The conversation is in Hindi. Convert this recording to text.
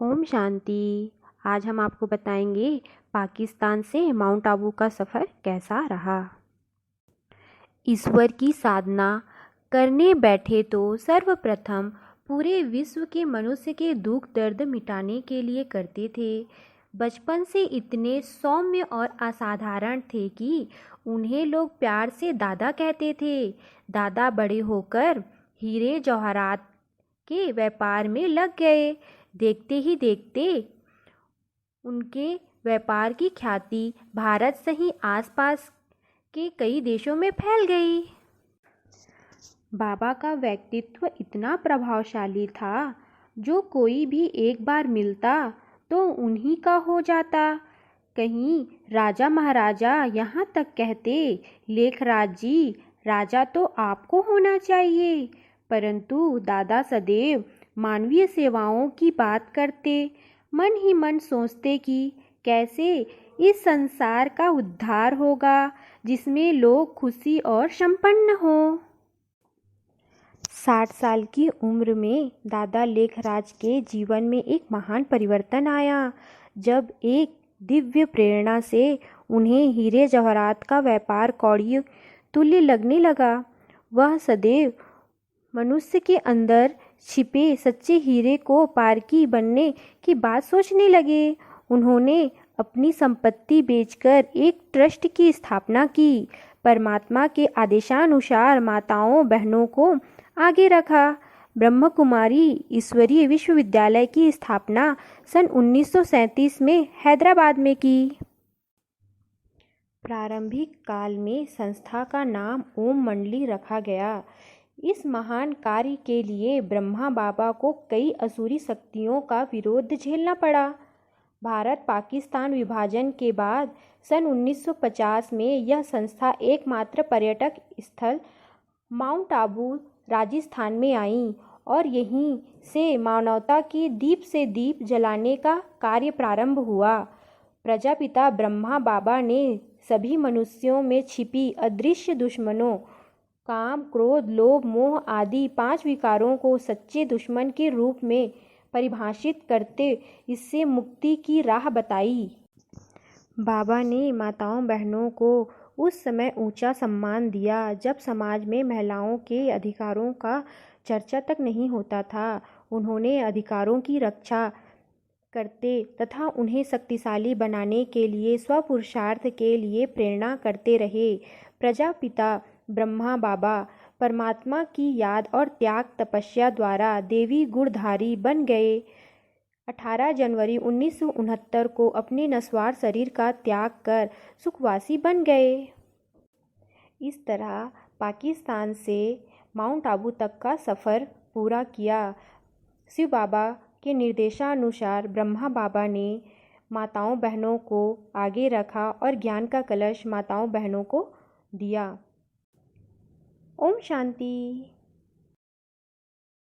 ओम शांति। आज हम आपको बताएंगे पाकिस्तान से माउंट आबू का सफ़र कैसा रहा। ईश्वर की साधना करने बैठे तो सर्वप्रथम पूरे विश्व के मनुष्य के दुख दर्द मिटाने के लिए करते थे। बचपन से इतने सौम्य और असाधारण थे कि उन्हें लोग प्यार से दादा कहते थे। दादा बड़े होकर हीरे जवाहरात के व्यापार में लग गए। देखते ही देखते उनके व्यापार की ख्याति भारत सहित आसपास के कई देशों में फैल गई। बाबा का व्यक्तित्व इतना प्रभावशाली था, जो कोई भी एक बार मिलता तो उन्हीं का हो जाता। कहीं राजा महाराजा यहाँ तक कहते, लेखराज जी, राजा तो आपको होना चाहिए। परंतु दादा सदैव मानवीय सेवाओं की बात करते। मन ही मन सोचते कि कैसे इस संसार का उद्धार होगा, जिसमें लोग खुशी और संपन्न हों। 60 साल की उम्र में दादा लेखराज के जीवन में एक महान परिवर्तन आया, जब एक दिव्य प्रेरणा से उन्हें हीरे जवाहरात का व्यापार कौड़ी तुल्य लगने लगा। वह सदैव मनुष्य के अंदर छिपे सच्चे हीरे को पारखी बनने की बात सोचने लगे। उन्होंने अपनी संपत्ति बेचकर एक ट्रस्ट की स्थापना की। परमात्मा के आदेशानुसार माताओं बहनों को आगे रखा। ब्रह्म कुमारी ईश्वरीय विश्वविद्यालय की स्थापना सन 1937 में हैदराबाद में की। प्रारंभिक काल में संस्था का नाम ओम मंडली रखा गया। इस महान कार्य के लिए ब्रह्मा बाबा को कई असुरी शक्तियों का विरोध झेलना पड़ा। भारत पाकिस्तान विभाजन के बाद सन 1950 में यह संस्था एकमात्र पर्यटक स्थल माउंट आबू राजस्थान में आई और यहीं से मानवता की दीप से दीप जलाने का कार्य प्रारंभ हुआ। प्रजापिता ब्रह्मा बाबा ने सभी मनुष्यों में छिपी अदृश्य दुश्मनों काम, क्रोध, लोभ, मोह आदि 5 विकारों को सच्चे दुश्मन के रूप में परिभाषित करते इससे मुक्ति की राह बताई। बाबा ने माताओं बहनों को उस समय ऊंचा सम्मान दिया, जब समाज में महिलाओं के अधिकारों का चर्चा तक नहीं होता था। उन्होंने अधिकारों की रक्षा करते तथा उन्हें शक्तिशाली बनाने के लिए स्वपुरुषार्थ के लिए प्रेरणा करते रहे। प्रजापिता ब्रह्मा बाबा परमात्मा की याद और त्याग तपस्या द्वारा देवी गुणधारी बन गए। 18 जनवरी 1969 को अपने नश्वर शरीर का त्याग कर सुखवासी बन गए। इस तरह पाकिस्तान से माउंट आबू तक का सफ़र पूरा किया। शिव बाबा के निर्देशानुसार ब्रह्मा बाबा ने माताओं बहनों को आगे रखा और ज्ञान का कलश माताओं बहनों को दिया। ओम शांति।